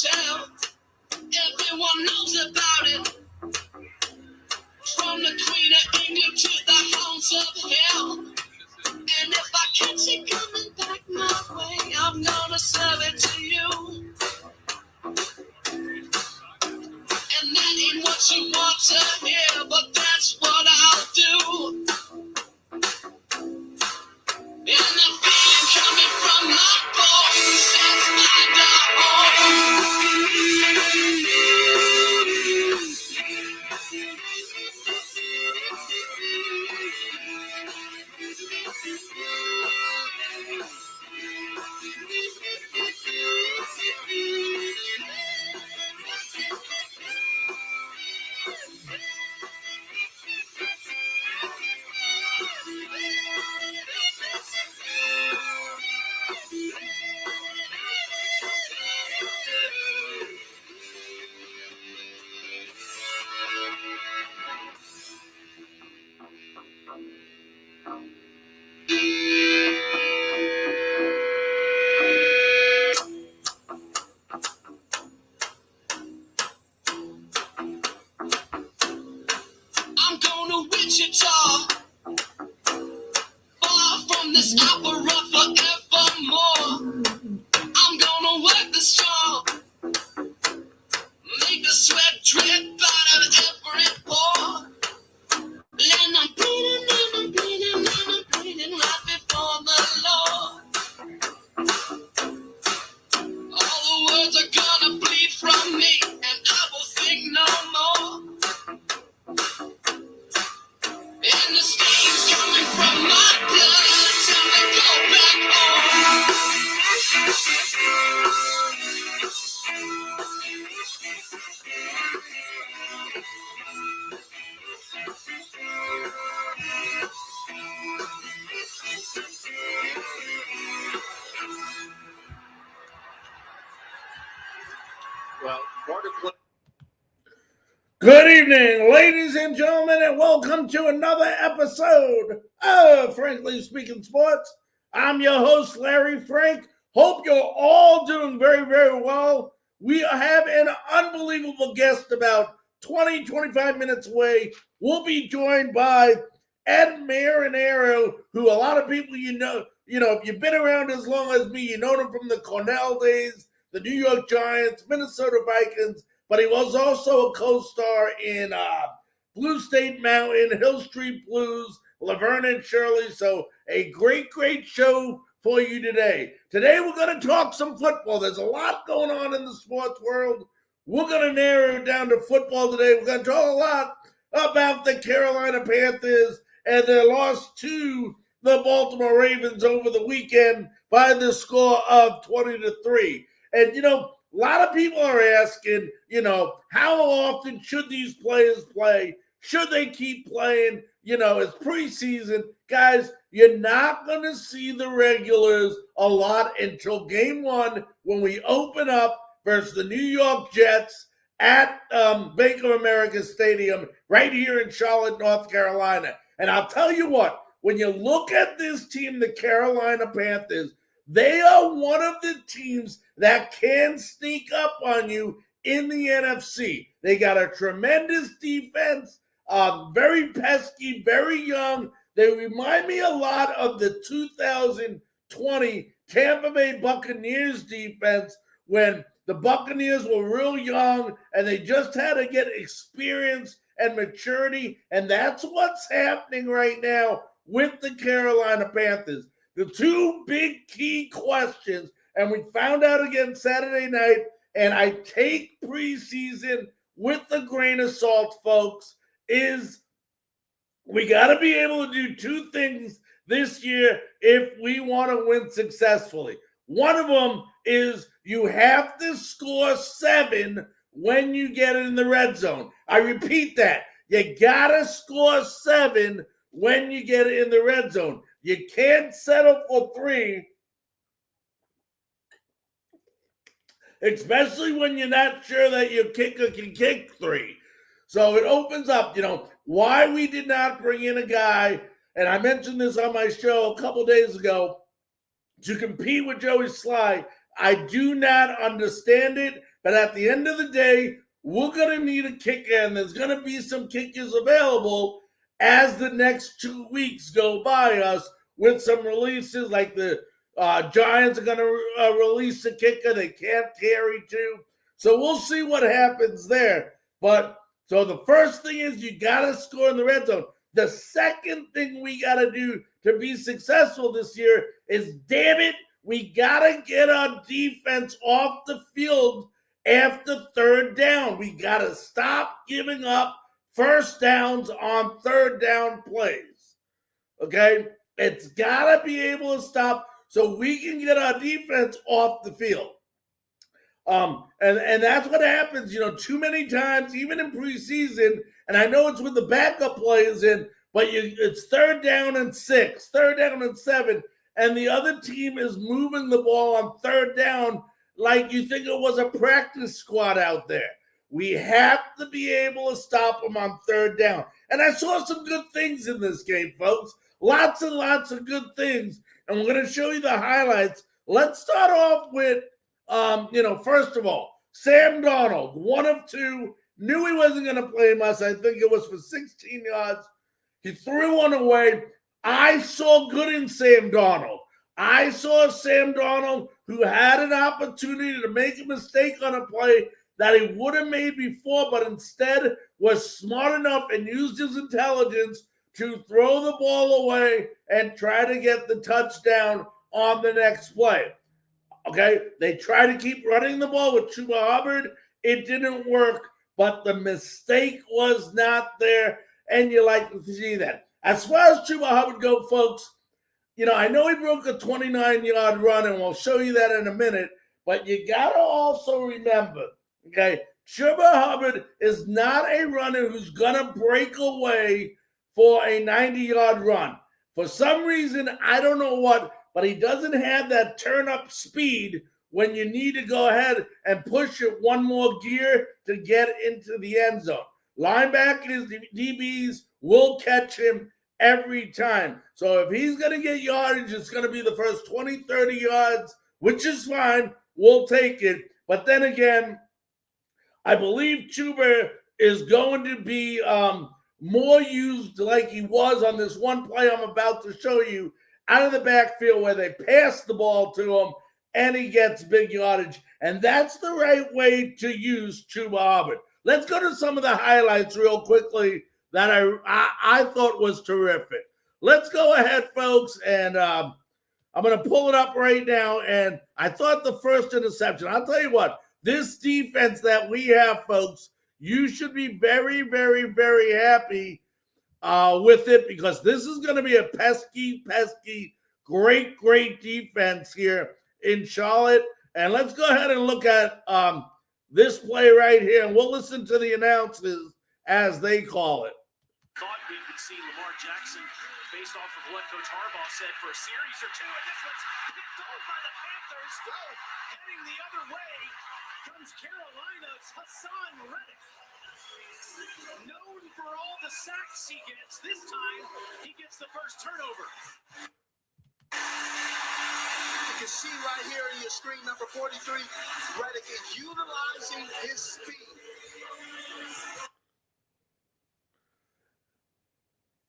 tell. Everyone knows about it. From the Queen of England to the hounds of hell. And if I catch it coming back my way, I'm gonna serve it to you. And that ain't what you want to hear, but that's what I'll do. And the feeling coming from my bones sets my dog. I'm going to Wichita, far from this opera forevermore. I'm gonna work the strong, make the sweat drip out of every pore. And I'm bleeding right before the Lord. All the words are gonna bleed from me, and I will think no more. And the stains coming from my blood till we go back home. Good evening, ladies and gentlemen, and welcome to another episode of Frankly Speaking Sports. I'm your host, Larry Frank. Hope you're all doing very, very well. We have an unbelievable guest about 25 minutes away. We'll be joined by Ed Marinaro, who a lot of people if you've been around as long as me, you know him from the Cornell days, the New York Giants, Minnesota Vikings, but he was also a co-star in Blue State Mountain, Hill Street Blues, Laverne and Shirley. So a great, great show for you today. Today we're going to talk some football. There's a lot going on in the sports world. We're going to narrow it down to football today. We're going to talk a lot about the Carolina Panthers and their loss to the Baltimore Ravens over the weekend by the score of 20-3. And, a lot of people are asking, how often should these players play? Should they keep playing? It's preseason. Guys, you're not going to see the regulars a lot until game one when we open up versus the New York Jets at Bank of America Stadium right here in Charlotte, North Carolina. And I'll tell you what, when you look at this team, the Carolina Panthers, they are one of the teams that can sneak up on you in the NFC. They got a tremendous defense, very pesky, very young. They remind me a lot of the 2020 Tampa Bay Buccaneers defense when the Buccaneers were real young and they just had to get experience and maturity. And that's what's happening right now with the Carolina Panthers. The two big key questions, and we found out again Saturday night, and I take preseason with a grain of salt, folks, is we got to be able to do two things this year if we want to win successfully. One of them is you have to score 7 when you get in the red zone. I repeat that. You got to score 7 when you get in the red zone. You can't settle for 3, especially when you're not sure that your kicker can kick 3. So it opens up, why we did not bring in a guy, and I mentioned this on my show a couple days ago, to compete with Joey Sly. I do not understand it, But at the end of the day, we're going to need a kicker, and there's going to be some kickers available as the next 2 weeks go by us with some releases. Like the Giants are going to release a kicker. They can't carry two. So we'll see what happens there. But so the first thing is you got to score in the red zone. The second thing we got to do to be successful this year is, damn it, we got to get our defense off the field after third down. We got to stop giving up first downs on third down plays. Okay? It's got to be able to stop so we can get our defense off the field. And that's what happens, too many times, even in preseason, and I know it's with the backup players in, but it's third down and 6, third down and 7, and the other team is moving the ball on third down like you think it was a practice squad out there. We have to be able to stop them on third down. And I saw some good things in this game, folks. Lots and lots of good things. And we're going to show you the highlights. Let's start off with, first of all, Sam Darnold, 1 of 2, knew he wasn't going to play much. I think it was for 16 yards. He threw one away. I saw good in Sam Darnold. I saw Sam Darnold who had an opportunity to make a mistake on a play that he would have made before, but instead was smart enough and used his intelligence to throw the ball away and try to get the touchdown on the next play. Okay, they tried to keep running the ball with Chuba Hubbard. It didn't work, but the mistake was not there, and you like to see that. As far as Chuba Hubbard go, folks, I know he broke a 29-yard run, and we'll show you that in a minute, but you got to also remember, okay, Chuba Hubbard is not a runner who's going to break away for a 90-yard run. For some reason, I don't know what, but he doesn't have that turn-up speed when you need to go ahead and push it one more gear to get into the end zone. Linebackers, DBs will catch him every time. So if he's going to get yardage, it's going to be the first 20, 30 yards, which is fine. We'll take it. But then again, I believe Chuba is going to be more used like he was on this one play I'm about to show you, out of the backfield where they pass the ball to him and he gets big yardage. And that's the right way to use Chuba Hubbard. Let's go to some of the highlights real quickly that I thought was terrific. Let's go ahead, folks, and I'm going to pull it up right now. And I thought the first interception, I'll tell you what, this defense that we have, folks, you should be very, very, very happy with it, because this is going to be a pesky, great, great defense here in Charlotte. And let's go ahead and look at this play right here, and we'll listen to the announcers as they call it. Thought we could see Lamar Jackson based off of what Coach Harbaugh said for a series or two, and this one's picked off by the Panthers. Heading the other way comes Carolina's Hassan Reddick. Known for all the sacks he gets, this time he gets the first turnover. You can see right here in your screen, number 43, Reddick is utilizing his speed.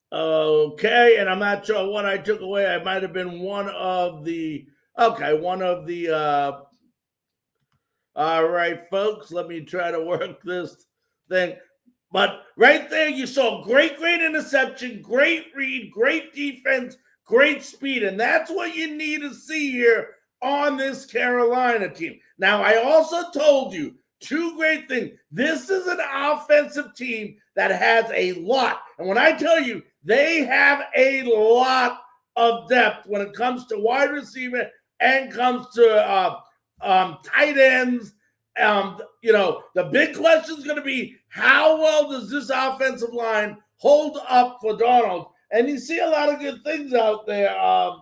Okay, and I'm not sure what I took away. I might have been one of the all right, folks, let me try to work this thing. But right there, you saw great interception, great read, great defense, great speed. And that's what you need to see here on this Carolina team. Now, I also told you 2 great things. This is an offensive team that has a lot. And when I tell you, they have a lot of depth when it comes to wide receiver and comes to tight ends. The big question is going to be, how well does this offensive line hold up for Darnold? And you see a lot of good things out there. I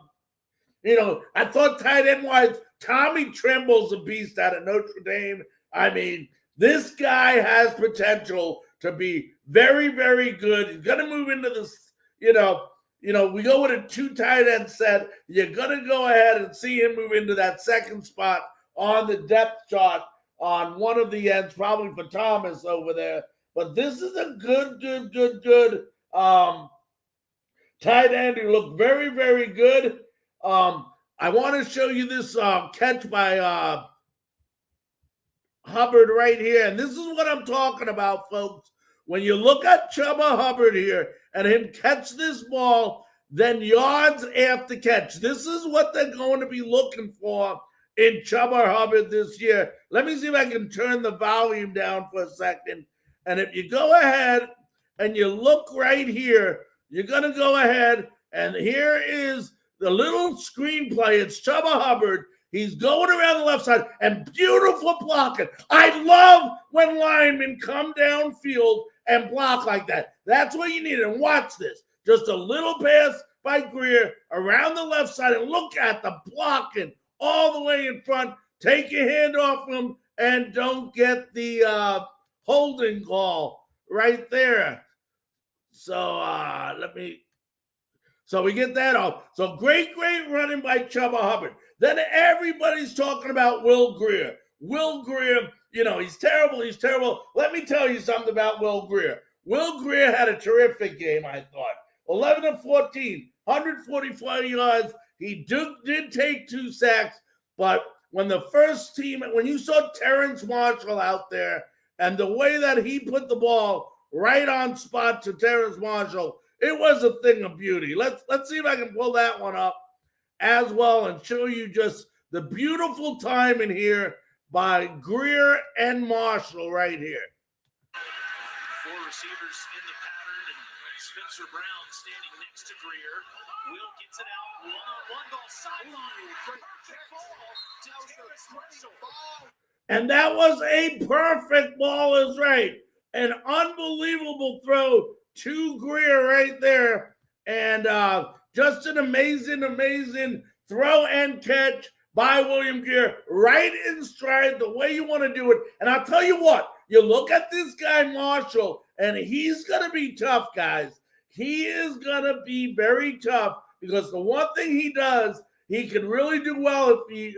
thought tight end wise, Tommy Tremble's a beast out of Notre Dame. I mean, this guy has potential to be very, very good. He's going to move into this, we go with a 2 tight end set. You're going to go ahead and see him move into that second spot on the depth chart on one of the ends, probably for Thomas over there. But this is a good tight end who looked very, very good. I want to show you this catch by Hubbard right here. And this is what I'm talking about, folks. When you look at Chuba Hubbard here and him catch this ball, then yards after catch. This is what they're going to be looking for in Chuba Hubbard this year. Let me see if I can turn the volume down for a second. And if you go ahead and you look right here, you're going to go ahead and here is the little screenplay. It's Chuba Hubbard. He's going around the left side and beautiful blocking. I love when linemen come downfield and block like that. That's what you need. And watch this. Just a little pass by Greer around the left side. And look at the blocking all the way in front. Take your hand off him and don't get the holding call right there. So we get that off. So great running by Chuba Hubbard. Then everybody's talking about Will Grier. Will Grier, he's terrible. Let me tell you something about Will Grier. Will Grier had a terrific game, I thought. 11 of 14, 144 yards. He did take 2 sacks, but when you saw Terrence Marshall out there and the way that he put the ball right on spot to Terrence Marshall, it was a thing of beauty. Let's see if I can pull that one up as well and show you just the beautiful timing here by Grier and Marshall right here. 4 receivers in the pattern, and Spencer Brown standing next to Grier. Will gets it out, one-on-one ball sideline. Perfect ball to Terrence Marshall. And that was a perfect ball, is right. An unbelievable throw to Grier right there. And just an amazing throw and catch by William Grier, right in stride, the way you want to do it. And I'll tell you what, you look at this guy, Marshall, and he's going to be tough, guys. He is going to be very tough because the one thing he does, he can really do well if he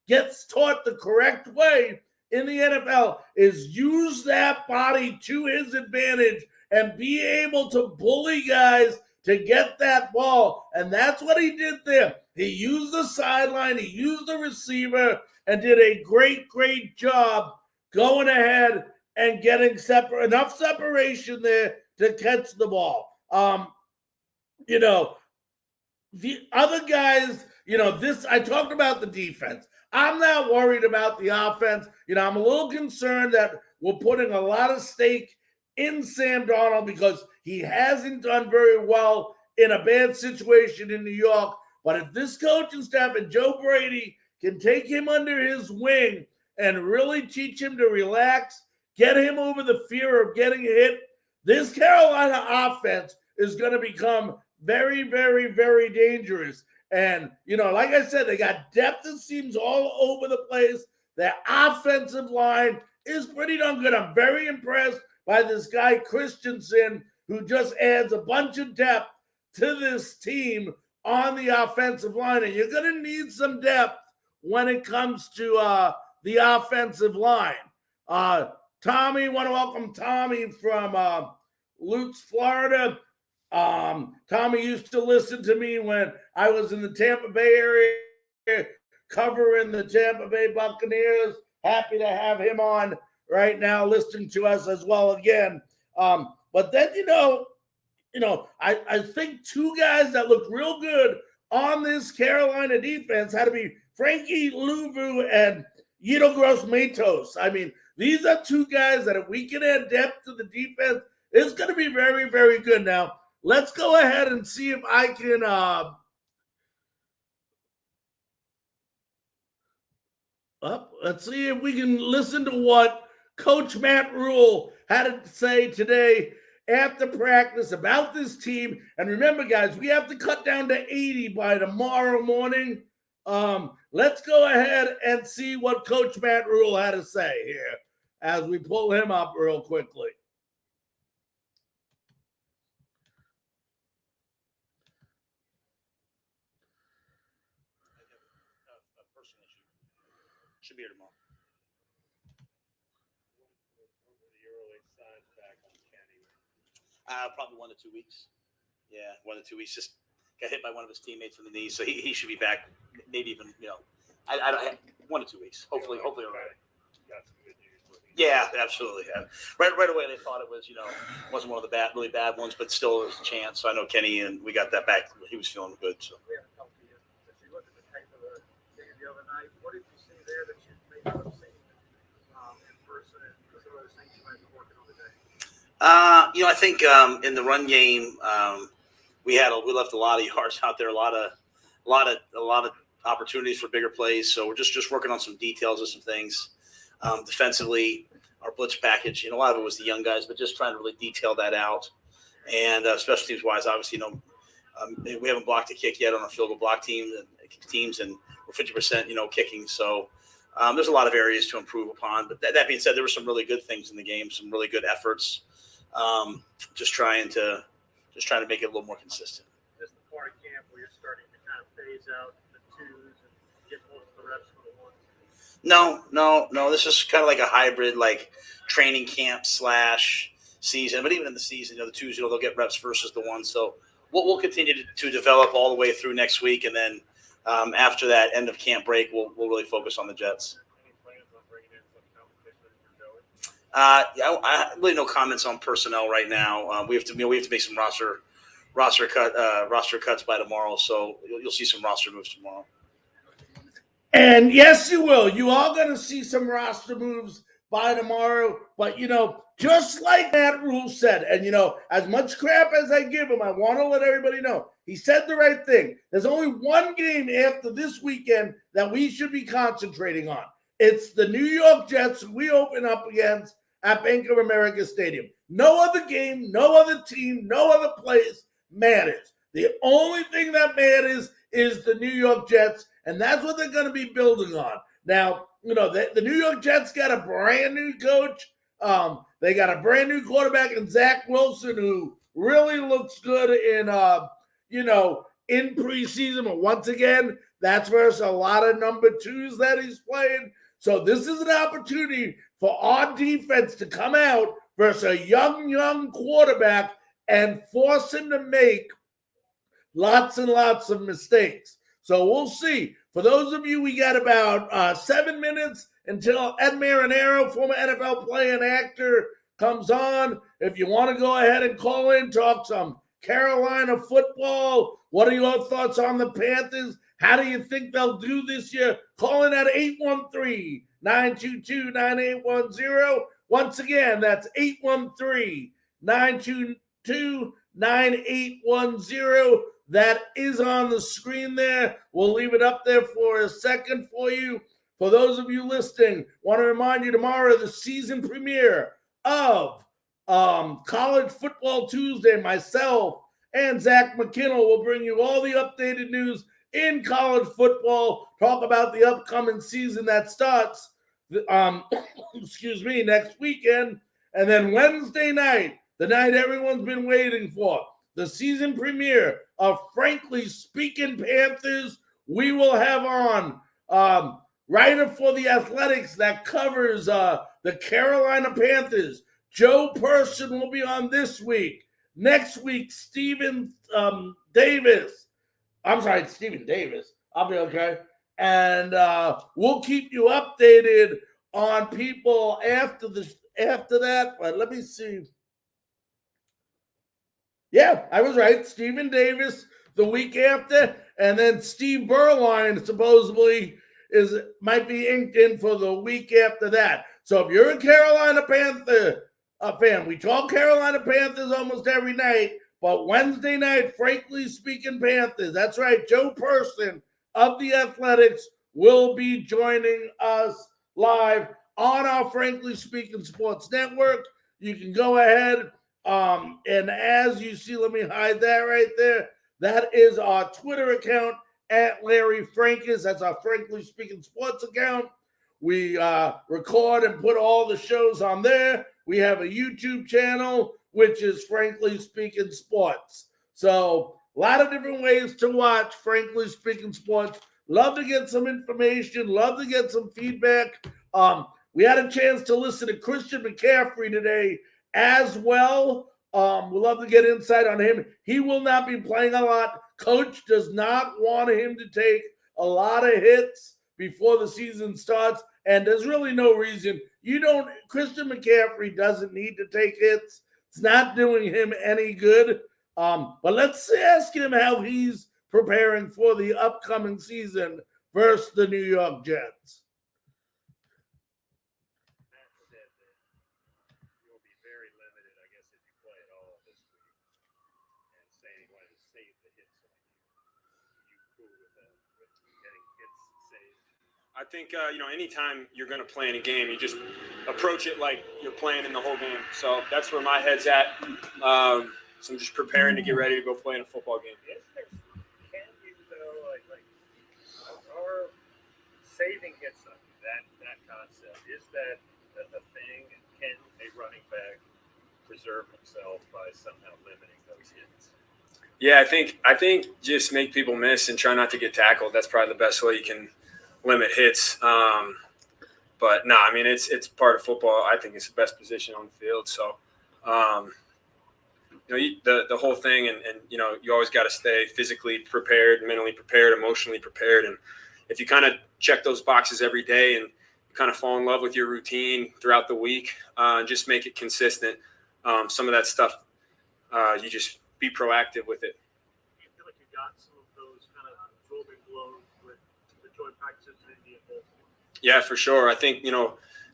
gets taught the correct way in the NFL, is use that body to his advantage and be able to bully guys to get that ball. And that's what he did there. He used the sideline, he used the receiver, and did a great job going ahead and getting enough separation there to catch the ball. The other guys, I talked about the defense. I'm not worried about the offense. I'm a little concerned that we're putting a lot of stake in Sam Darnold because he hasn't done very well in a bad situation in New York. But if this coaching staff and Joe Brady can take him under his wing and really teach him to relax, get him over the fear of getting hit, this Carolina offense is going to become very dangerous. And, like I said, they got depth and seams all over the place. Their offensive line is pretty darn good. I'm very impressed by this guy, Christensen, who just adds a bunch of depth to this team on the offensive line. And you're going to need some depth when it comes to the offensive line. Tommy, want to welcome Tommy from Lutz, Florida. Tommy used to listen to me when I was in the Tampa Bay area covering the Tampa Bay Buccaneers. Happy to have him on right now listening to us as well again. But then, I think 2 guys that looked real good on this Carolina defense had to be Frankie Louvu and Yito Gross-Matos. I mean, these are 2 guys that if we can add depth to the defense, it's going to be very good. Now, let's go ahead and see if I can let's see if we can listen to what Coach Matt Rule had to say today after practice about this team. And remember, guys, we have to cut down to 80 by tomorrow morning. Let's go ahead and see what Coach Matt Rule had to say here as we pull him up real quickly. Should be here tomorrow. Probably 1 to 2 weeks. Yeah, 1 to 2 weeks. Just got hit by one of his teammates in the knee, so he should be back. Maybe even I don't 1 to 2 weeks. Hopefully all right. Yeah, absolutely. Yeah. Right away they thought it was wasn't one of the really bad ones, but still there was a chance. So I know Kenny, and we got that back. He was feeling good. So. We haven't talked to you since you looked at the tape of the game the other night. What did you see there that you maybe not have seen in person, and some of those things you might be working on today? I think in the run game, we left a lot of yards out there, a lot of opportunities for bigger plays. So we're just working on some details of some things. Defensively, our blitz package, a lot of it was the young guys, but just trying to really detail that out. And special teams wise, obviously, we haven't blocked a kick yet on our field goal block teams, and we're 50%, kicking. So there's a lot of areas to improve upon. But that being said, there were some really good things in the game, some really good efforts. Just trying to make it a little more consistent. This is the part of camp where you're starting to kind of phase out the twos and get most of the reps for the ones. No. This is kind of like a hybrid, like training camp / season. But even in the season, the twos, they'll get reps versus the ones. So we'll continue to develop all the way through next week, and then after that end of camp break, we'll really focus on the Jets. Any plans on bringing in some competition as you're going? I really no comments on personnel right now. We have to make some roster cuts by tomorrow, so you'll see some roster moves tomorrow. And yes, you will. You are going to see some roster moves by tomorrow. But, just like Matt Rule said, and, as much crap as I give him, I want to let everybody know, he said the right thing. There's only one game after this weekend that we should be concentrating on. It's the New York Jets we open up against at Bank of America Stadium. No other game, no other team, no other place matters. The only thing that matters is the New York Jets, and that's what they're going to be building on. Now, the New York Jets got a brand new coach. They got a brand new quarterback in Zach Wilson, who really looks good in preseason. But once again, that's versus a lot of number twos that he's playing. So this is an opportunity for our defense to come out versus a young quarterback and force him to make lots and lots of mistakes. So we'll see. For those of you, we got about 7 minutes until Ed Marinaro, former NFL player and actor, comes on. If you want to go ahead and call in, talk some Carolina football. What are your thoughts on the Panthers? How do you think they'll do this year? Call in at 813-922-9810. Once again, that's 813-922-9810. That is on the screen there. We'll leave it up there for a second for you. For those of you listening, want to remind you tomorrow, the season premiere of College Football Tuesday. Myself and Zach McKinnell will bring you all the updated news in college football, talk about the upcoming season that starts, next weekend. And then Wednesday night, the night everyone's been waiting for, the season premiere of Frankly Speaking Panthers. We will have on writer for The Athletics that covers the Carolina Panthers. Joe Person will be on this week. Next week, Stephen Davis. I'll be okay. And we'll keep you updated on people after that. But let me see. Yeah, I was right. Stephen Davis the week after. And then Steve Berline supposedly might be inked in for the week after that. So if you're a Carolina Panther fan, we talk Carolina Panthers almost every night. But Wednesday night, Frankly Speaking Panthers. That's right. Joe Person of The Athletics will be joining us live on our Frankly Speaking Sports Network. You can go ahead. And as you see, let me hide that right there. That is our Twitter account at Larry Frankus. That's our Frankly Speaking Sports account. We record and put all the shows on there. We have a YouTube channel, which is Frankly Speaking Sports. So a lot of different ways to watch Frankly Speaking Sports. Love to get some information. Love to get some feedback. We had a chance to listen to Christian McCaffrey today as well We'd love to get insight on him. He will not be playing a lot. Coach does not want him to take a lot of hits before the season starts, and there's really no reason. Christian McCaffrey doesn't need to take hits. It's not doing him any good. But let's ask him how he's preparing for the upcoming season versus the New York Jets. I think, anytime you're going to play in a game, you just approach it like you're playing in the whole game. So that's where my head's at. So I'm just preparing to get ready to go play in a football game. Can you, though, or saving hits that concept, is that a thing? Can a running back preserve himself by somehow limiting those hits? Yeah, I think just make people miss and try not to get tackled. That's probably the best way you can limit hits. But no, I mean, it's part of football. I think it's the best position on the field. So, the whole thing, and you always got to stay physically prepared, mentally prepared, emotionally prepared. And if you kind of check those boxes every day and you kind of fall in love with your routine throughout the week, just make it consistent. Some of that stuff, you just be proactive with it. Do you feel like you got some of those kind of absorbing blows with the joint practices in India? Yeah, for sure. I think,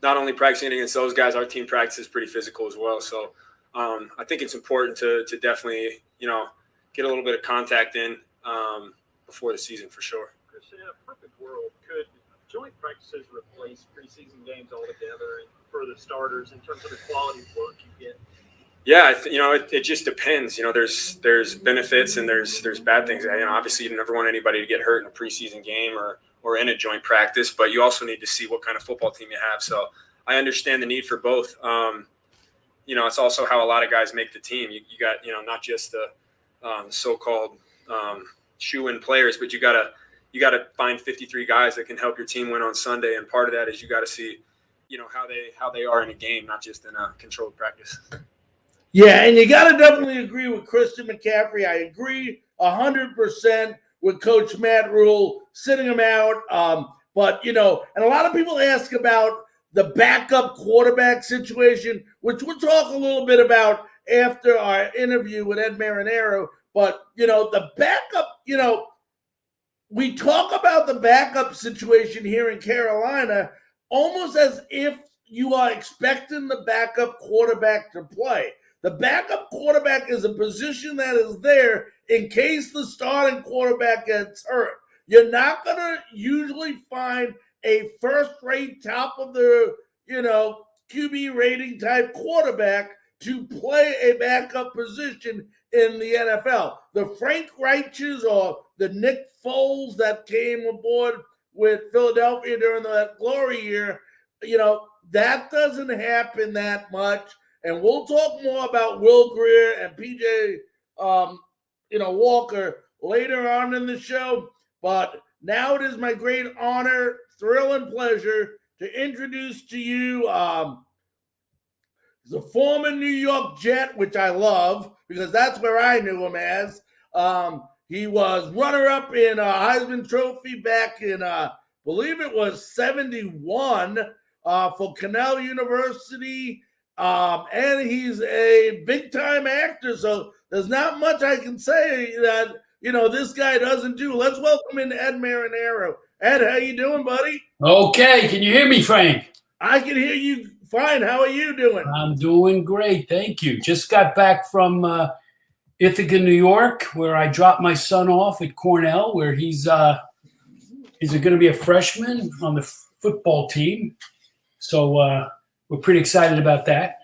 not only practicing against those guys, our team practices pretty physical as well. So I think it's important to definitely, get a little bit of contact in before the season for sure. Chris, in a perfect world, could joint practices replace preseason games altogether and for the starters in terms of the quality of work you get? Yeah, it just depends. There's benefits and there's bad things. Obviously you never want anybody to get hurt in a preseason game or in a joint practice, but you also need to see what kind of football team you have. So I understand the need for both. It's also how a lot of guys make the team. You got, not just the so-called shoe-in players, but you got to find 53 guys that can help your team win on Sunday. And part of that is you got to see, how they are in a game, not just in a controlled practice. Yeah, and you got to definitely agree with Christian McCaffrey. I agree 100% with Coach Matt Rule, sitting him out. But, and a lot of people ask about the backup quarterback situation, which we'll talk a little bit about after our interview with Ed Marinaro. But, the backup, we talk about the backup situation here in Carolina almost as if you are expecting the backup quarterback to play. The backup quarterback is a position that is there in case the starting quarterback gets hurt. You're not going to usually find a first-rate, top of the, QB rating type quarterback to play a backup position in the NFL. The Frank Reiches or the Nick Foles that came aboard with Philadelphia during that glory year, that doesn't happen that much. And we'll talk more about Will Grier and PJ, Walker later on in the show. But now it is my great honor, thrill, and pleasure to introduce to you the former New York Jet, which I love because that's where I knew him as. He was runner-up in a Heisman Trophy back in, believe it was 71 for Cornell University. And he's a big-time actor, so there's not much I can say that, this guy doesn't do. Let's welcome in Ed Marinaro. Ed, how you doing, buddy? Okay, can you hear me, Frank? I can hear you fine. How are you doing? I'm doing great, thank you. Just got back from Ithaca, New York, where I dropped my son off at Cornell, where he's going to be a freshman on the football team. So we're pretty excited about that.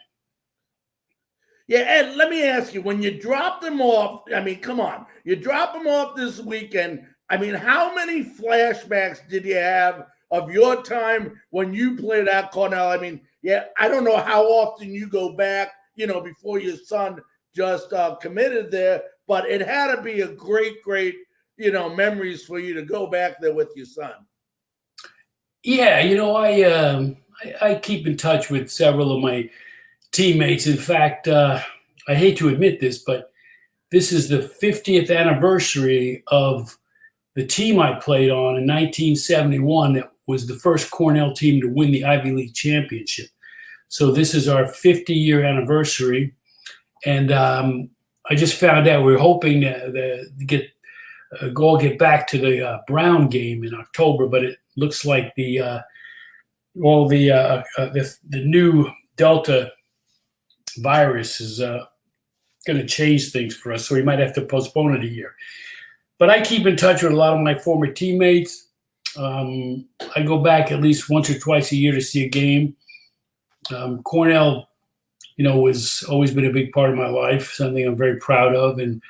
Yeah, Ed, let me ask you, when you dropped him off, come on. You dropped him off this weekend. How many flashbacks did you have of your time when you played at Cornell? I don't know how often you go back, before your son just committed there, but it had to be a great, memories for you to go back there with your son. Yeah, I keep in touch with several of my teammates. In fact, I hate to admit this, but this is the 50th anniversary of the team I played on in 1971 that was the first Cornell team to win the Ivy League championship. So this is our 50-year anniversary. And I just found out we're hoping to get back to the Brown game in October, but it looks like the new Delta virus is going to change things for us, so we might have to postpone it a year. But I keep in touch with a lot of my former teammates. I go back at least once or twice a year to see a game. Cornell, has always been a big part of my life, something I'm very proud of, and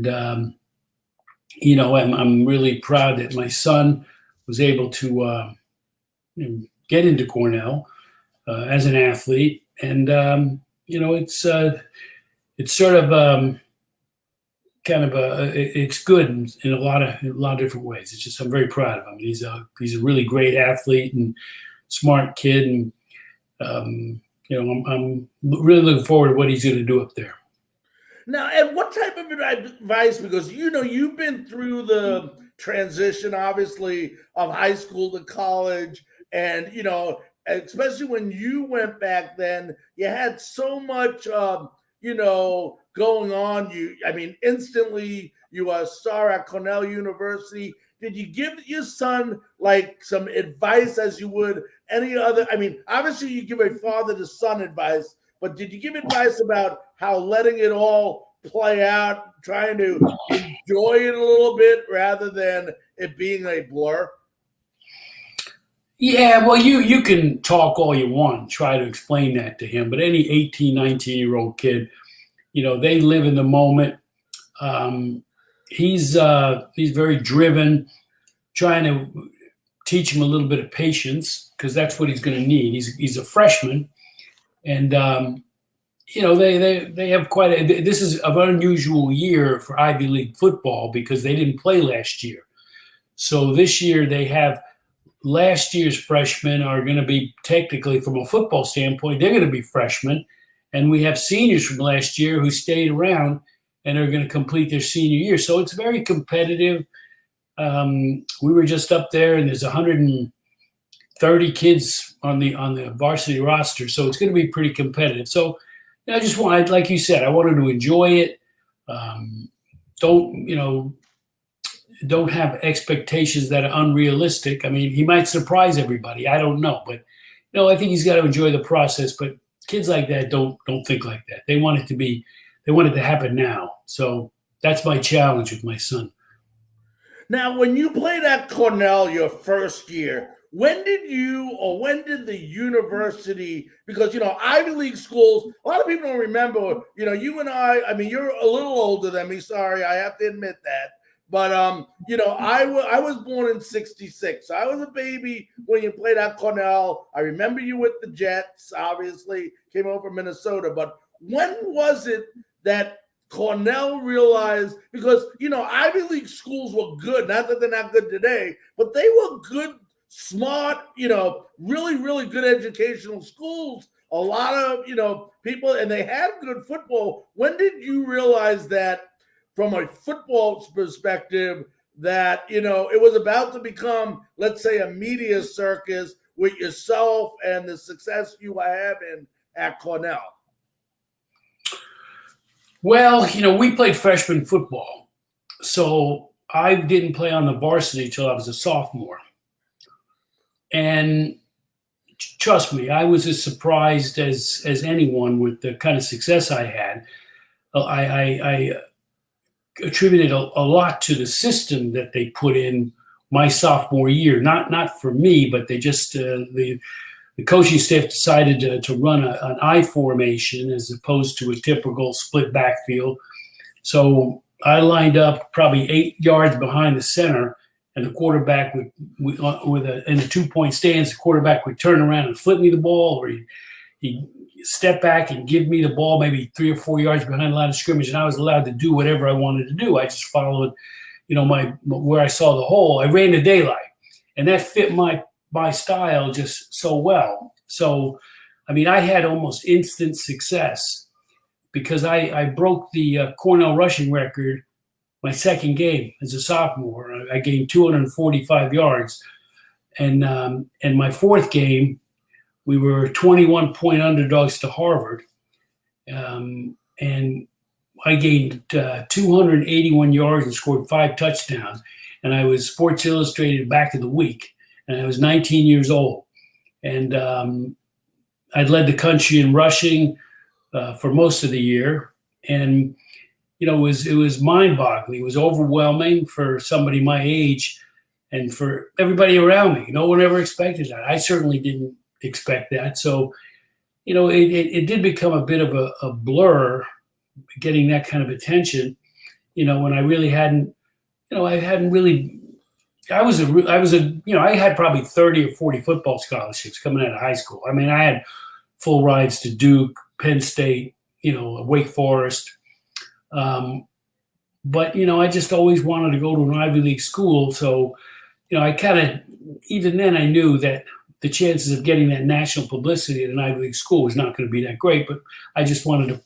I'm really proud that my son was able to get into Cornell as an athlete, and it's sort of it's good in a lot of different ways. It's just I'm very proud of him. He's a really great athlete and smart kid, and I'm really looking forward to what he's going to do up there. Now, and what type of advice? Because you've been through the transition, obviously, of high school to college, and especially when you went back then, you had so much, going on. Instantly you are a star at Cornell University. Did you give your son like some advice as you would any other? Obviously you give a father to son advice, but did you give advice about how letting it all play out, trying to enjoy it a little bit rather than it being a blur? Yeah, well, you can talk all you want, try to explain that to him, but any 18, 19-year-old kid, they live in the moment. He's very driven, trying to teach him a little bit of patience because that's what he's going to need. He's a freshman, and they have this is an unusual year for Ivy League football because they didn't play last year. So this year they have last year's freshmen are going to be technically, from a football standpoint, they're going to be freshmen. And we have seniors from last year who stayed around and are going to complete their senior year. So it's very competitive. We were just up there, and there's 130 kids on the varsity roster. So it's going to be pretty competitive. So I just wanted, like you said, I wanted to enjoy it. Don't have expectations that are unrealistic. He might surprise everybody. I don't know. But, I think he's got to enjoy the process. But kids like that don't think like that. They want it to happen now. So that's my challenge with my son. Now, when you played at Cornell your first year, when did the university, because, Ivy League schools, a lot of people don't remember, you and I you're a little older than me. Sorry, I have to admit that. But, I was born in 66. I was a baby when you played at Cornell. I remember you with the Jets, obviously, came over from Minnesota. But when was it that Cornell realized, because, Ivy League schools were good, not that they're not good today, but they were good, smart, really, really good educational schools. A lot of, people, and they had good football. When did you realize that, from a football perspective, that, it was about to become, let's say, a media circus with yourself and the success you have at Cornell? Well, we played freshman football. So I didn't play on the varsity until I was a sophomore. And trust me, I was as surprised as anyone with the kind of success I had. I attributed a lot to the system that they put in my sophomore year. Not for me, but they just the coaching staff decided to run an I formation as opposed to a typical split backfield. So I lined up probably 8 yards behind the center, and the quarterback in the 2-point stance, the quarterback would turn around and flip me the ball, or he'd step back and give me the ball maybe 3 or 4 yards behind the line of scrimmage, and I was allowed to do whatever I wanted to do. I just followed, where I saw the hole. I ran the daylight, and that fit my style just so well. So, I had almost instant success. because I broke the Cornell rushing record my second game as a sophomore. I gained 245 yards. And my fourth game, we were 21-point underdogs to Harvard. And I gained 281 yards and scored 5 touchdowns. And I was Sports Illustrated Back of the Week. And I was 19 years old. And I'd led the country in rushing for most of the year. And, you know, it was mind-boggling. It was overwhelming for somebody my age and for everybody around me. No one ever expected that. I certainly didn't expect that. So, you know, it did become a bit of a blur getting that kind of attention, you know, when I really hadn't, you know, I hadn't really, I was a, you know, I had probably 30 or 40 football scholarships coming out of high school. I mean, I had full rides to Duke, Penn State, you know, Wake Forest. But, you know, I just always wanted to go to an Ivy League school. So, you know, I kind of, even then I knew that the chances of getting that national publicity at an Ivy League school was not going to be that great, but I just wanted to,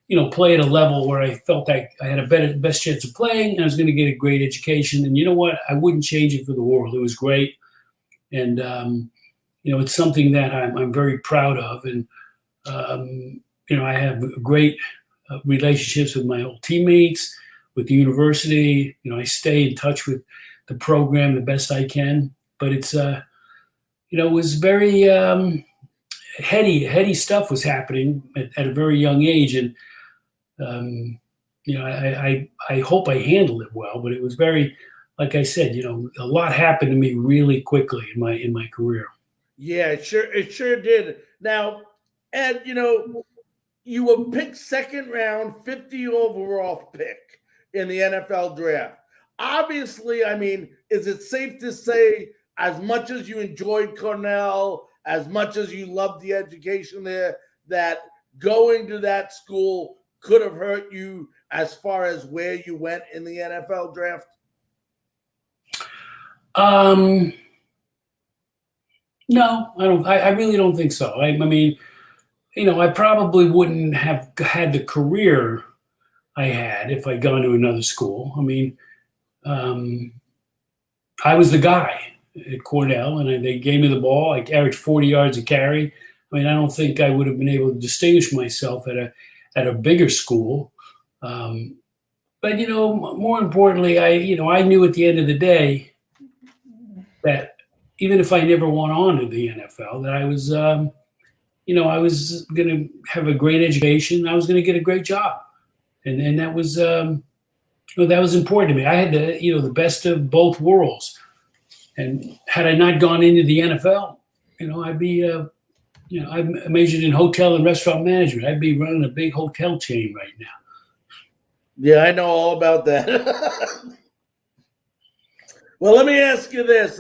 you know, play at a level where I felt like I had a best chance of playing and I was going to get a great education. And you know what? I wouldn't change it for the world. It was great. And, you know, it's something that I'm very proud of. And, you know, I have great relationships with my old teammates, with the university. You know, I stay in touch with the program the best I can. But it's, you know, it was very heady stuff was happening at a very young age. And, you know, I hope I handled it well, but it was very, like I said, you know, a lot happened to me really quickly in my career. Yeah, it sure did. Now, Ed, you know, you were picked second round, 50 overall pick in the NFL draft. Obviously, I mean, is it safe to say, as much as you enjoyed Cornell, as much as you loved the education there, that going to that school could have hurt you as far as where you went in the NFL draft? No, I don't. I really don't think so. I mean, you know, I probably wouldn't have had the career I had if I'd gone to another school. I mean, I was the guy at Cornell, and they gave me the ball. I averaged 40 yards a carry. I mean, I don't think I would have been able to distinguish myself at a bigger school. But you know, more importantly, I knew at the end of the day that even if I never went on to the NFL, that I was, you know, I was going to have a great education. I was going to get a great job, and that was, you know, that was important to me. I had the best of both worlds. And had I not gone into the NFL, you know, I'd be, you know, I majored in hotel and restaurant management. I'd be running a big hotel chain right now. Yeah, I know all about that. Well, let me ask you this.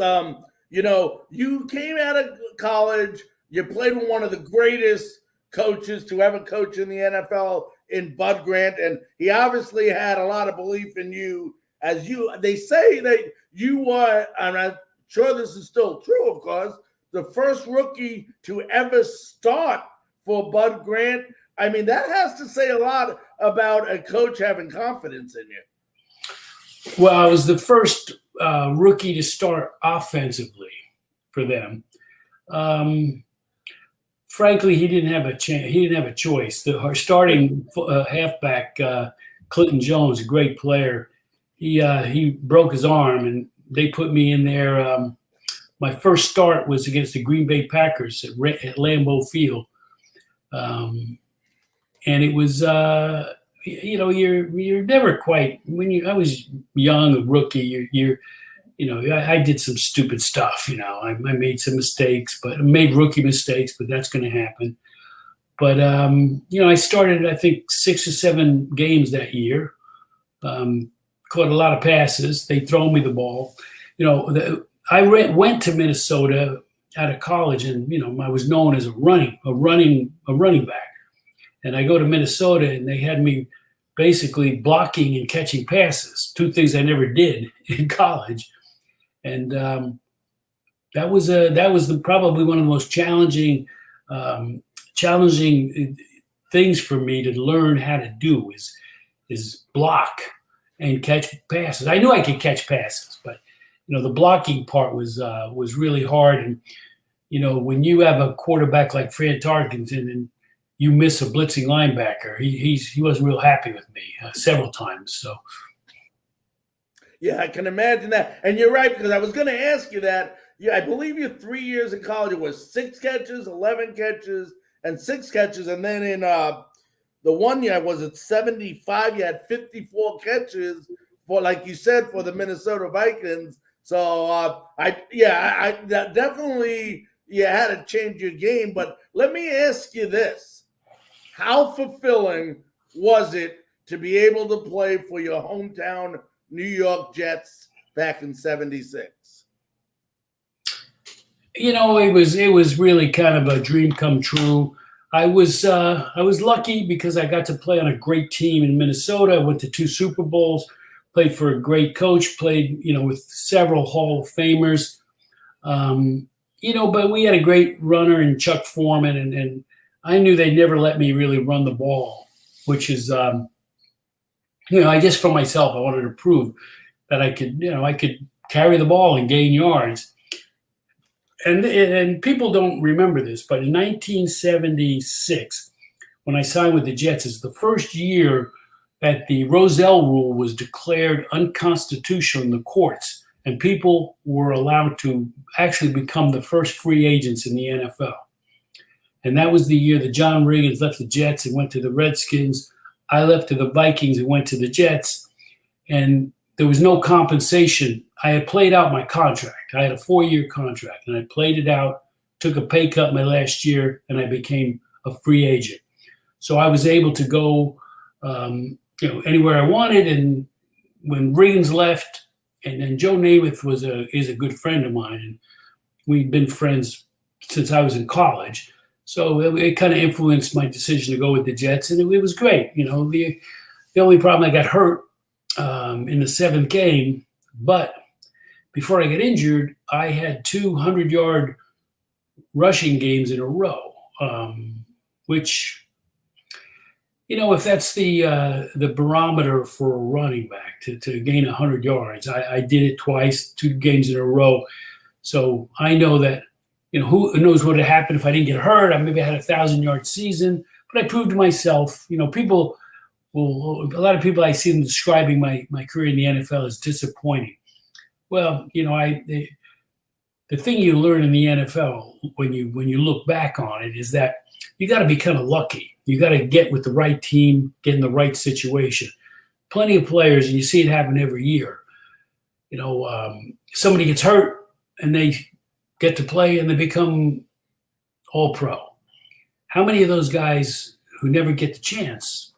You know, you came out of college, you played with one of the greatest coaches to ever coach in the NFL in Bud Grant, and he obviously had a lot of belief in you. They say that you were, and I'm sure this is still true, of course, the first rookie to ever start for Bud Grant. I mean, that has to say a lot about a coach having confidence in you. Well, I was the first rookie to start offensively for them. Frankly, he didn't have a chance. He didn't have a choice. Our starting halfback, Clinton Jones, a great player, he broke his arm, and they put me in there. My first start was against the Green Bay Packers at Lambeau Field, and it was, you know, you're never quite I was young, a rookie. You know, I did some stupid stuff. You know, I made some mistakes, but I made rookie mistakes. But that's going to happen. But you know, I started, I think, 6 or 7 games that year. Caught a lot of passes. They throw me the ball. You know, I went to Minnesota out of college, and you know, I was known as a running back. And I go to Minnesota, and they had me basically blocking and catching passes, 2 things I never did in college. And that was probably one of the most challenging things for me to learn how to do is block and catch passes. I knew I could catch passes, but the blocking part was really hard. And when you have a quarterback like Fran Tarkenton and you miss a blitzing linebacker, he wasn't real happy with me several times. So. Yeah, I can imagine that. And you're right, because I was going to ask you that. Yeah, I believe you 3 years in college, it was 6 catches, 11 catches, and 6 catches. And then in the 1 year, was it 75? You had 54 catches for, like you said, for the Minnesota Vikings. So that definitely you had to change your game. But let me ask you this: how fulfilling was it to be able to play for your hometown New York Jets back in '76? It was really kind of a dream come true. I was lucky because I got to play on a great team in Minnesota. I went to 2 Super Bowls, played for a great coach, played with several Hall of Famers. But we had a great runner in Chuck Foreman, and I knew they'd never let me really run the ball, which is I just for myself, I wanted to prove that I could carry the ball and gain yards. And people don't remember this, but in 1976, when I signed with the Jets, is the first year that the Rozelle rule was declared unconstitutional in the courts, and people were allowed to actually become the first free agents in the NFL. And that was the year that John Riggins left the Jets and went to the Redskins. I left to the Vikings and went to the Jets, and there was no compensation. I had played out my contract. I had a 4-year contract, and I played it out, took a pay cut my last year, and I became a free agent. So I was able to go anywhere I wanted. And when Riggins left, and then Joe Namath is a good friend of mine, and we'd been friends since I was in college. So it kind of influenced my decision to go with the Jets, and it was great. The only problem, I got hurt in the 7th game, but before I got injured, I had 200-yard rushing games in a row, which, if that's the barometer for a running back to gain 100 yards, I did it twice, 2 games in a row. So I know that, who knows what would happen if I didn't get hurt. I maybe had a 1,000-yard season, but I proved to myself, a lot of people I see them describing my career in the NFL as disappointing. Well, the thing you learn in the NFL when you look back on it is that you got to be kind of lucky. You got to get with the right team, get in the right situation. Plenty of players, and you see it happen every year. Somebody gets hurt and they get to play and they become all pro. How many of those guys who never get the chance,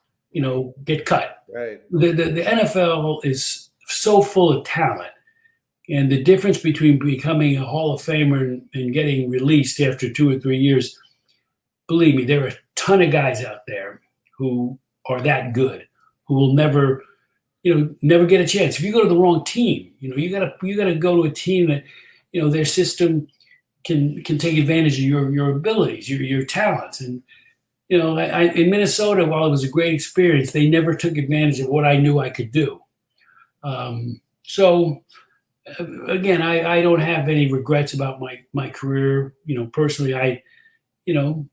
get cut? Right. The NFL is so full of talent. And the difference between becoming a Hall of Famer and getting released after 2 or 3 years, believe me, there are a ton of guys out there who are that good, who will never get a chance. If you go to the wrong team, you gotta go to a team that, their system can take advantage of your abilities, your talents. And in Minnesota, while it was a great experience, they never took advantage of what I knew I could do. So. Again, I don't have any regrets about my career. Personally, I knew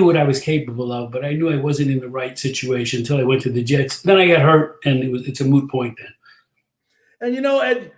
what I was capable of, but I knew I wasn't in the right situation until I went to the Jets. Then I got hurt, and it's a moot point then. And Ed,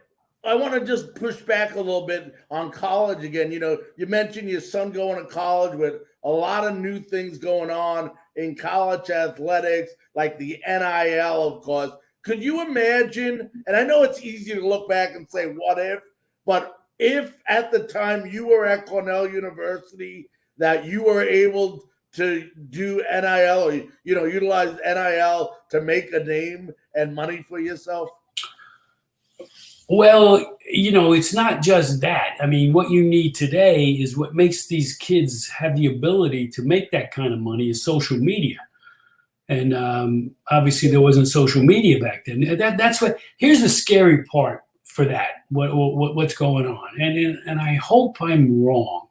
I want to just push back a little bit on college again. You mentioned your son going to college with a lot of new things going on in college athletics, like the NIL, of course. Could you imagine, and I know it's easy to look back and say, what if, but if at the time you were at Cornell University that you were able to do NIL or, utilize NIL to make a name and money for yourself? Well, it's not just that. I mean, what you need today is what makes these kids have the ability to make that kind of money is social media. And obviously there wasn't social media back then. That's what. Here's the scary part for that. What's going on? And I hope I'm wrong,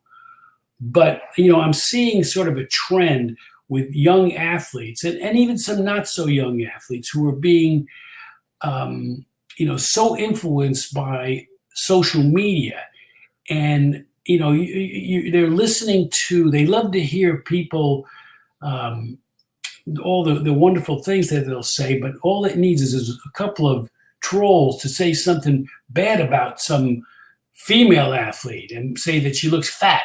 But, I'm seeing sort of a trend with young athletes and even some not so young athletes who are being, so influenced by social media. And, they're listening to, they love to hear people, all the wonderful things that they'll say, but all it needs is a couple of trolls to say something bad about some female athlete and say that she looks fat,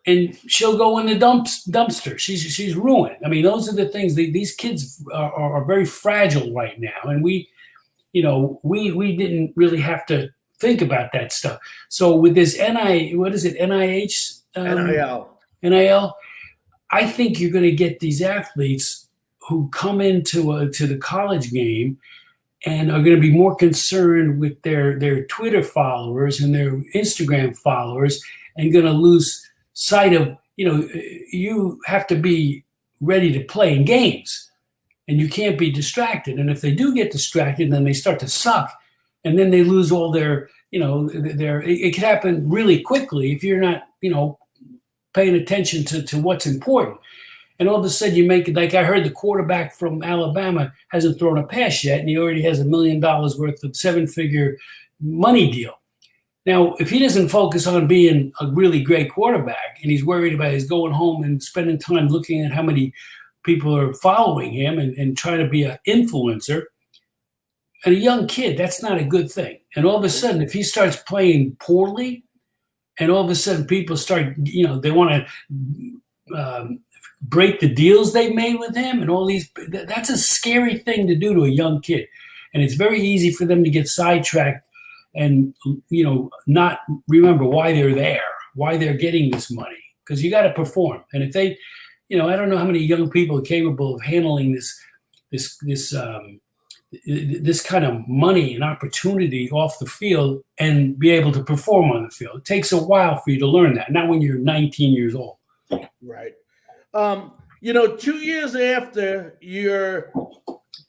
and she'll go in the dumpster. She's ruined. I mean, those are the things. These kids are very fragile right now, and we didn't really have to think about that stuff. So with this NIH, NIL, I think you're going to get these athletes who come into to the college game and are going to be more concerned with their Twitter followers and their Instagram followers, and going to lose sight of, you have to be ready to play in games, and you can't be distracted. And if they do get distracted, then they start to suck, and then they lose all their, it can happen really quickly if you're not, paying attention to what's important. And all of a sudden you make it, like I heard the quarterback from Alabama hasn't thrown a pass yet, and he already has $1 million worth of 7-figure money deal. Now, if he doesn't focus on being a really great quarterback, and he's worried about his going home and spending time looking at how many people are following him and trying to be an influencer, and a young kid, that's not a good thing. And all of a sudden, if he starts playing poorly, and all of a sudden people start, they want to break the deals they made with him and all these, that's a scary thing to do to a young kid. And it's very easy for them to get sidetracked and, not remember why they're there, why they're getting this money, because you got to perform. And if they, I don't know how many young people are capable of handling this kind of money and opportunity off the field and be able to perform on the field. It takes a while for you to learn that, not when you're 19 years old. Right. 2 years after your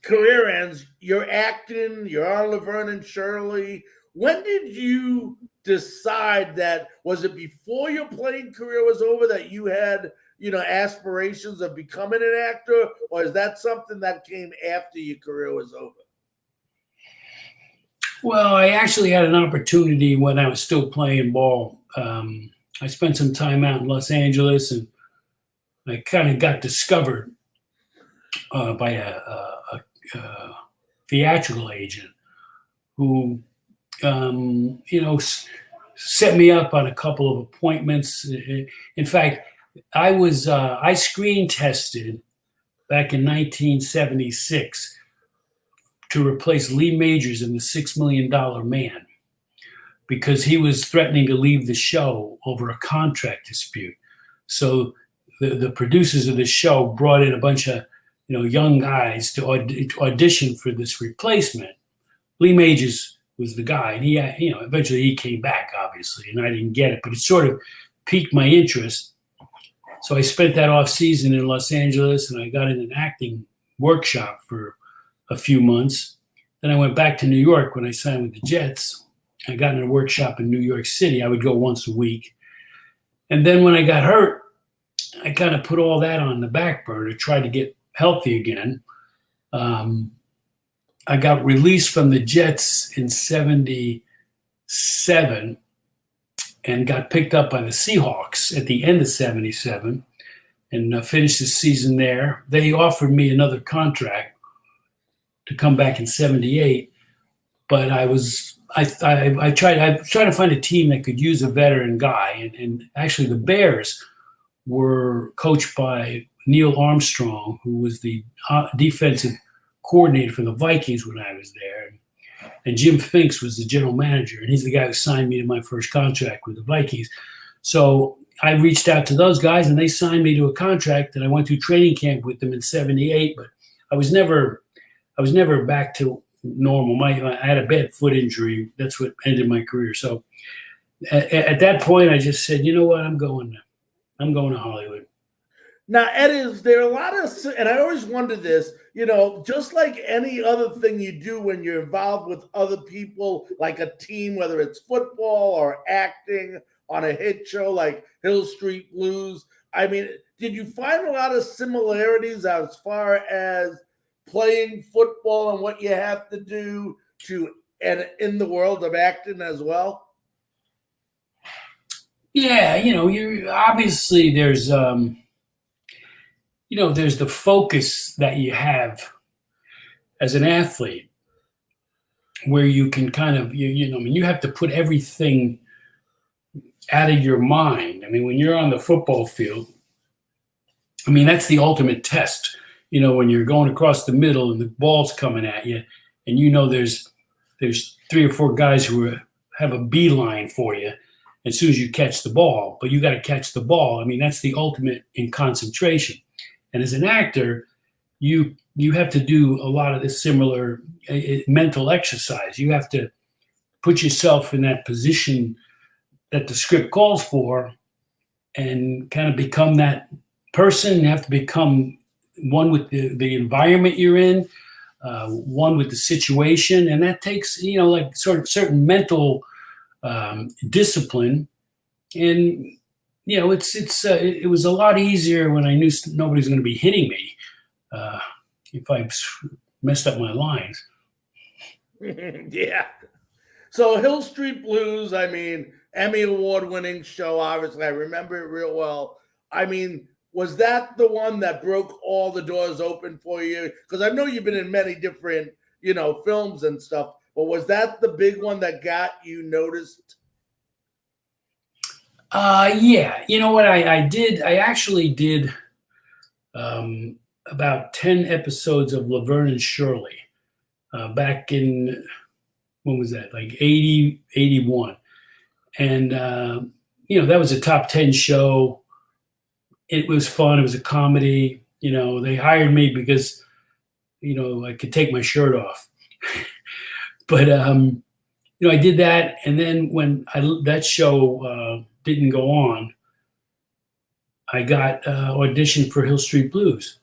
career ends, you're acting, you're on Laverne and Shirley. When did you decide that, was it before your playing career was over that you had, aspirations of becoming an actor, or is that something that came after your career was over? Well, I actually had an opportunity when I was still playing ball. I spent some time out in Los Angeles, and I kind of got discovered by a theatrical agent who, set me up on a couple of appointments. In fact, I screen tested back in 1976 to replace Lee Majors in The $6 Million Man, because he was threatening to leave the show over a contract dispute. So the producers of the show brought in a bunch of young guys to audition for this replacement. Lee Majors was the guy, and he eventually he came back, obviously, and I didn't get it, but it sort of piqued my interest. So I spent that off season in Los Angeles, and I got in an acting workshop for a few months. Then I went back to New York when I signed with the Jets. I got in a workshop in New York City. I would go once a week. And then when I got hurt, I kind of put all that on the back burner, tried to get healthy again. I got released from the Jets in 77 and got picked up by the Seahawks at the end of 77 and finished the season there. They offered me another contract to come back in 78, but I tried to find a team that could use a veteran guy, and actually the Bears were coached by Neil Armstrong, who was the defensive coordinator for the Vikings when I was there. And Jim Finks was the general manager, and he's the guy who signed me to my first contract with the Vikings. So I reached out to those guys, and they signed me to a contract, and I went through training camp with them in 78, but I was never back to normal. I had a bad foot injury. That's what ended my career. So at that point, I just said, you know what, I'm going to Hollywood. Now, Ed, is there a lot of, and I always wonder this, just like any other thing you do when you're involved with other people, like a team, whether it's football or acting on a hit show like Hill Street Blues. I mean, did you find a lot of similarities as far as playing football and what you have to do and in the world of acting as well? Yeah, you're obviously there's there's the focus that you have as an athlete where you can kind of I mean you have to put everything out of your mind. I mean, when you're on the football field, I mean that's the ultimate test. When you're going across the middle and the ball's coming at you, and there's 3 or 4 guys who have a beeline for you as soon as you catch the ball, but you got to catch the ball. I mean, that's the ultimate in concentration. And as an actor, you have to do a lot of this similar mental exercise. You have to put yourself in that position that the script calls for and kind of become that person. You have to become one with the environment you're in, one with the situation. And that takes, like sort of certain mental discipline. And, it was a lot easier when I knew nobody's going to be hitting me if I messed up my lines. Yeah. So Hill Street Blues, I mean, Emmy Award-winning show, obviously. I remember it real well. I mean, was that the one that broke all the doors open for you? Because I know you've been in many different, films and stuff, but was that the big one that got you noticed? Yeah. You know what I did? I actually did about 10 episodes of Laverne and Shirley back in, when was that? Like 80, 81. And, that was a top 10 show. It was fun. It was a comedy. They hired me because, I could take my shirt off. But, I did that. And then when that show didn't go on, I got auditioned for Hill Street Blues.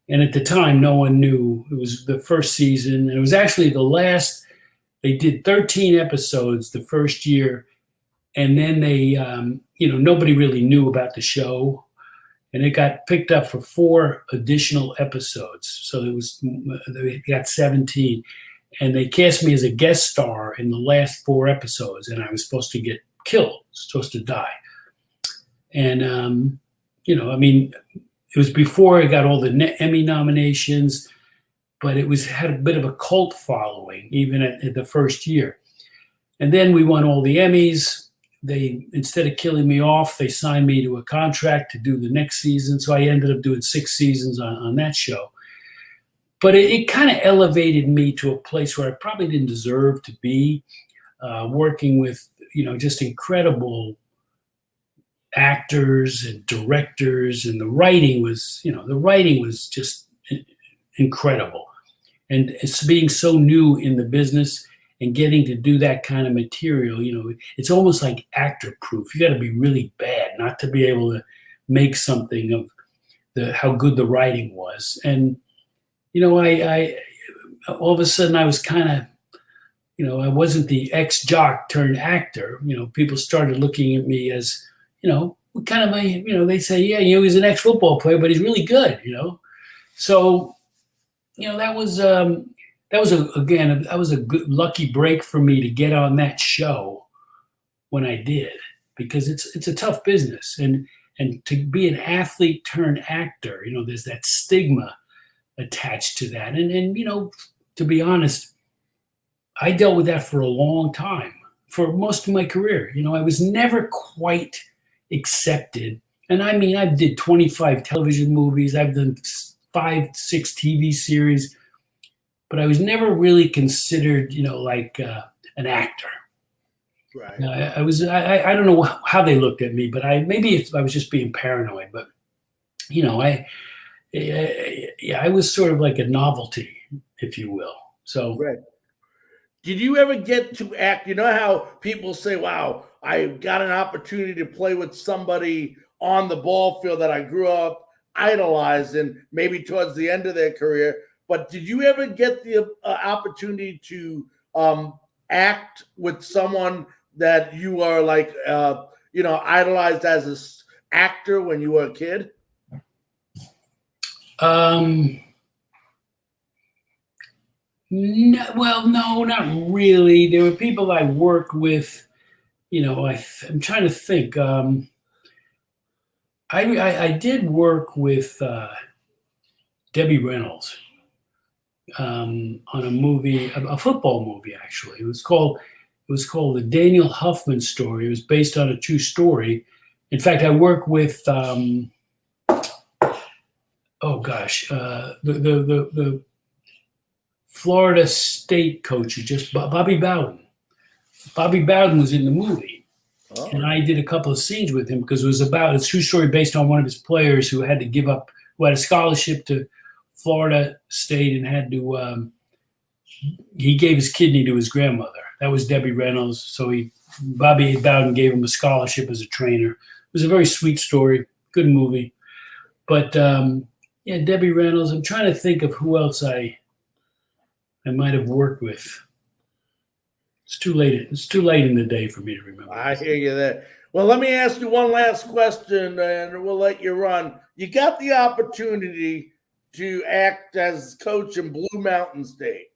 And at the time, no one knew. It was the first season. And it was actually the last. They did 13 episodes the first year. And then they, nobody really knew about the show. And it got picked up for 4 additional episodes. So they got 17. And they cast me as a guest star in the last 4 episodes. And I was supposed to get killed, supposed to die. And, I mean, it was before I got all the Emmy nominations, but it had a bit of a cult following, even at the first year. And then we won all the Emmys. They, instead of killing me off, they signed me to a contract to do the next season. So I ended up doing 6 seasons on that show. But it kind of elevated me to a place where I probably didn't deserve to be, working with, just incredible actors and directors. And the writing was just incredible. And it's being so new in the business and getting to do that kind of material, it's almost like actor proof. You got to be really bad not to be able to make something of how good the writing was. And, I all of a sudden I was kind of, I wasn't the ex-jock turned actor. People started looking at me as, kind of they say, yeah, he's an ex-football player, but he's really good, So, that was a good lucky break for me to get on that show when I did, because it's a tough business, and to be an athlete turned actor, there's that stigma attached to that, and to be honest, I dealt with that for a long time, for most of my career. I was never quite accepted, and I mean, I did 25 television movies, I've done 5, 6 TV series. But I was never really considered, like an actor. Right. I don't know how they looked at me, but I was just being paranoid. But I was sort of like a novelty, if you will. So. Right. Did you ever get to act? You know how people say, "Wow, I got an opportunity to play with somebody on the ball field that I grew up idolizing, maybe towards the end of their career." But did you ever get the opportunity to act with someone that you are like, idolized as an actor when you were a kid? No, not really. There were people I worked with. I'm trying to think. I did work with Debbie Reynolds on a movie, a football movie. Actually, it was called the Daniel Huffman Story. It was based on a true story. In fact, I worked with the Florida State coach, Bobby Bowden. Bobby Bowden was in the movie, and I did a couple of scenes with him because it was about a true story based on one of his players who had to give up, who had a scholarship to Florida State and had to. He gave his kidney to his grandmother. That was Debbie Reynolds. So Bobby Bowden gave him a scholarship as a trainer. It was a very sweet story, good movie. But Debbie Reynolds. I'm trying to think of who else I might have worked with. It's too late. It's too late in the day for me to remember. I hear you there. Well, let me ask you one last question, and we'll let you run. You got the opportunity to act as coach in Blue Mountain State.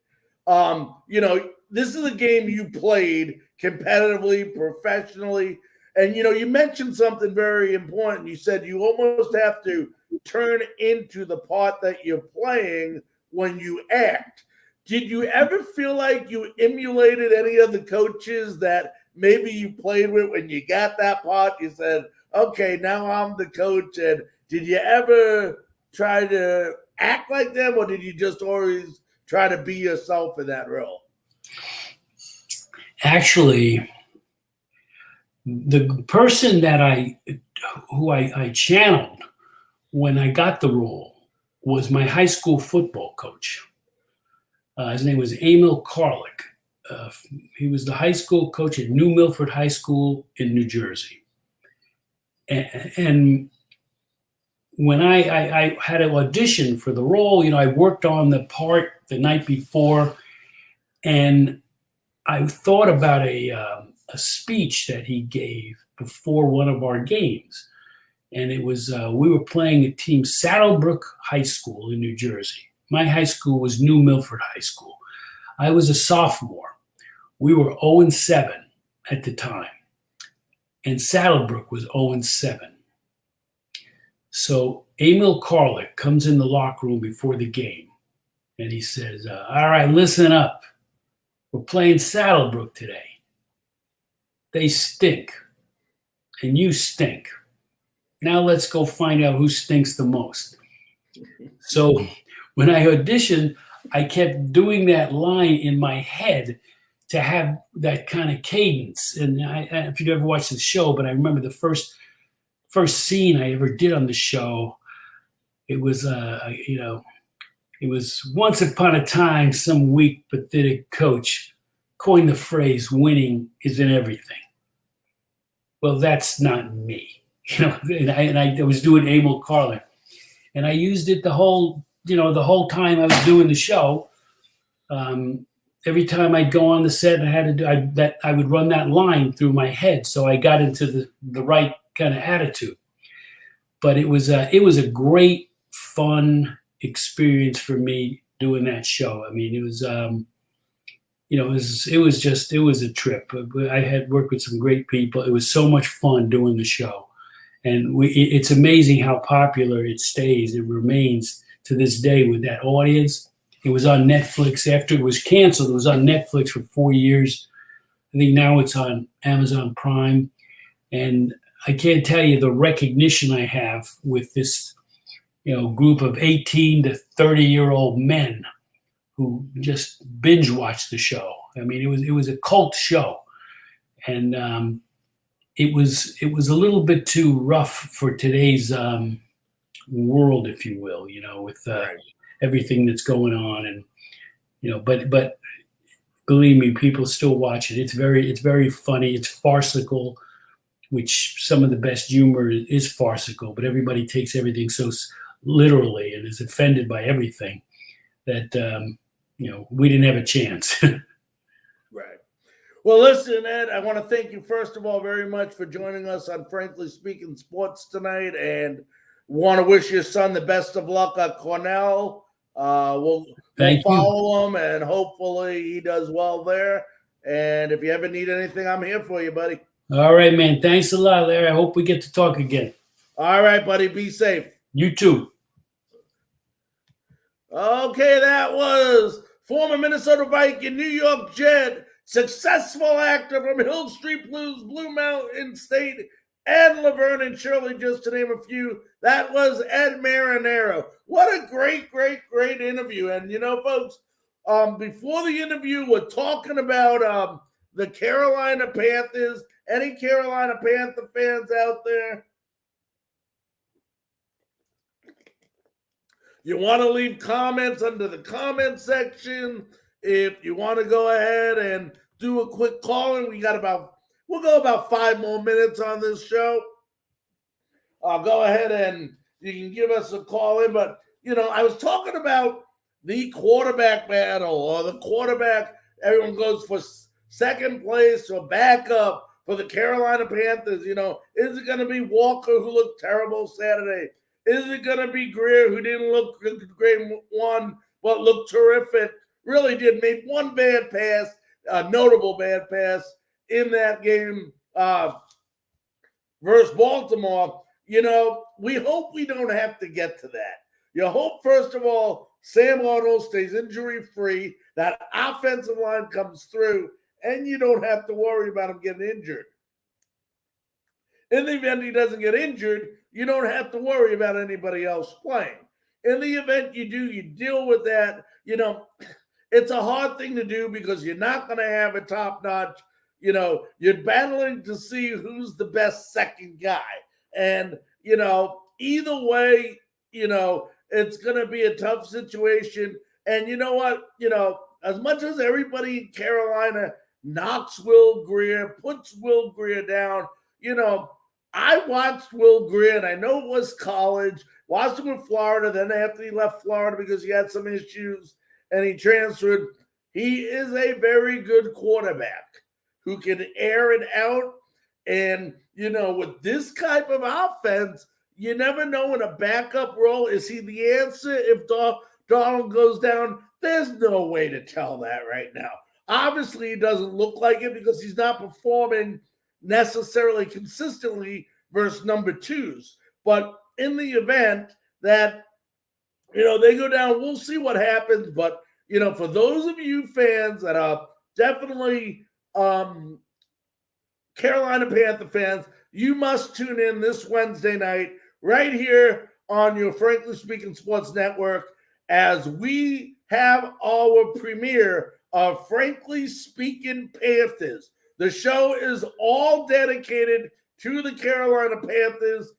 This is a game you played competitively, professionally, and you mentioned something very important. You said you almost have to turn into the part that you're playing when you act. Did you ever feel like you emulated any of the coaches that maybe you played with when you got that part? You said, okay, now I'm the coach. And did you ever try to act like them, or did you just always try to be yourself in that role? Actually, the person who I channeled when I got the role was my high school football coach. His name was Emil Karlik. He was the high school coach at New Milford High School in New Jersey. And when I had an audition for the role, I worked on the part the night before, and I thought about a speech that he gave before one of our games. And it was, we were playing a team, Saddlebrook High School in New Jersey. My high school was New Milford High School. I was a sophomore. We were 0-7 at the time, and Saddlebrook was 0-7. So Emil Karlik comes in the locker room before the game, and he says, all right, listen up. We're playing Saddlebrook today. They stink, and you stink. Now let's go find out who stinks the most. So when I auditioned, I kept doing that line in my head to have that kind of cadence. And if you've ever watched the show, but I remember the first scene I ever did on the show. It was, it was once upon a time, some weak, pathetic coach coined the phrase, winning isn't everything. Well, that's not me. And I was doing Emil Karlik. And I used it the whole time I was doing the show. Every time I'd go on the set, I would run that line through my head, so I got into the right kind of attitude. But it was a great, fun experience for me doing that show. I mean, it was it was a trip. I had worked with some great people. It was so much fun doing the show. And it's amazing how popular it stays. It remains to this day with that audience. It was on Netflix. After it was canceled, it was on Netflix for 4 years. I think now it's on Amazon Prime. And I can't tell you the recognition I have with this, group of 18 to 30-year-old men who just binge watched the show. I mean, it was a cult show. And it was a little bit too rough for today's world, if you will, with everything that's going on, and but believe me, people still watch it. It's very funny. It's farcical, which some of the best humor is farcical, but everybody takes everything so literally and is offended by everything that we didn't have a chance. Right. Well, listen, Ed, I want to thank you, first of all, very much for joining us on Frankly Speaking Sports tonight, and want to wish your son the best of luck at Cornell. We'll Thank you. follow him, and hopefully he does well there. And if you ever need anything, I'm here for you, buddy. All right, man. Thanks a lot, Larry. I hope we get to talk again. All right, buddy. Be safe. You too. Okay, that was former Minnesota Viking, New York Jet, successful actor from Hill Street Blues, Blue Mountain State, and Laverne and Shirley, just to name a few. That was Ed Marinaro. What a great, great, great interview. And, you know, folks, before the interview, we're talking about the Carolina Panthers. Any Carolina Panther fans out there? You want to leave comments under the comment section. If you want to go ahead and do a quick call in, we'll go about 5 more minutes on this show. I'll go ahead and you can give us a call in. But, you know, I was talking about the quarterback battle, or the quarterback, everyone goes for second place or backup for the Carolina Panthers. You know, is it going to be Walker, who looked terrible Saturday? Is it going to be Greer, who didn't look great one, but looked terrific? Really did. Made one bad pass, a notable bad pass in that game versus Baltimore. You know, we hope we don't have to get to that. You hope, first of all, Sam Arnold stays injury-free, that offensive line comes through, and you don't have to worry about him getting injured. In the event he doesn't get injured, you don't have to worry about anybody else playing. In the event you do, you deal with that. You know, it's a hard thing to do because you're not going to have a top-notch, you know, you're battling to see who's the best second guy. And, you know, either way, you know, it's going to be a tough situation. And you know what? You know, as much as everybody in Carolina knocks Will Greer, puts Will Greer down, you know, I watched Will Greer, and I know it was college, watched him in Florida, then after he left Florida because he had some issues and he transferred. He is a very good quarterback who can air it out. And, you know, with this type of offense, you never know in a backup role, is he the answer if Donald goes down? There's no way to tell that right now. Obviously, it doesn't look like it because he's not performing necessarily consistently versus number twos. But in the event that, you know, they go down, we'll see what happens. But, you know, for those of you fans that are definitely Carolina Panther fans, you must tune in this Wednesday night right here on your Frankly Speaking Sports Network as we have our premiere of Frankly Speaking Panthers. The show is all dedicated to the Carolina Panthers.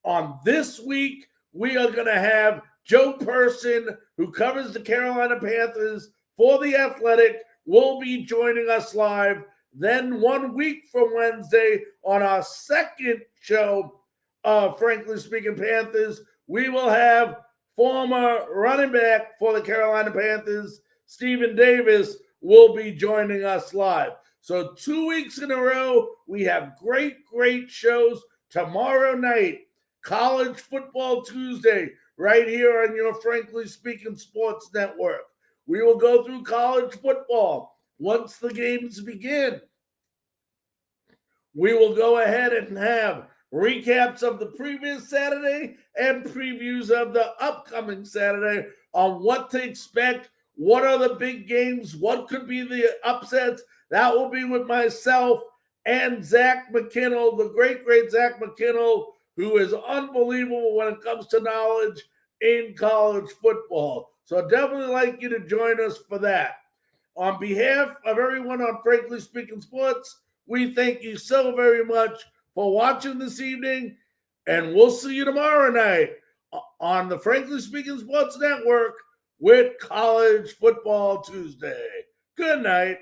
On this week, we are going to have Joe Person, who covers the Carolina Panthers for The Athletic, will be joining us live. Then 1 week from Wednesday, on our second show of Frankly Speaking Panthers, we will have former running back for the Carolina Panthers, Stephen Davis, will be joining us live. So 2 weeks in a row, we have great, great shows. Tomorrow night, College Football Tuesday, right here on your Frankly Speaking Sports Network. We will go through college football once the games begin. We will go ahead and have recaps of the previous Saturday and previews of the upcoming Saturday on what to expect, what are the big games, what could be the upsets. That will be with myself and Zach McKinnell, the great, great Zach McKinnell, who is unbelievable when it comes to knowledge in college football. So definitely like you to join us for that. On behalf of everyone on Frankly Speaking Sports, we thank you so very much for watching this evening, and we'll see you tomorrow night on the Frankly Speaking Sports Network with College Football Tuesday. Good night.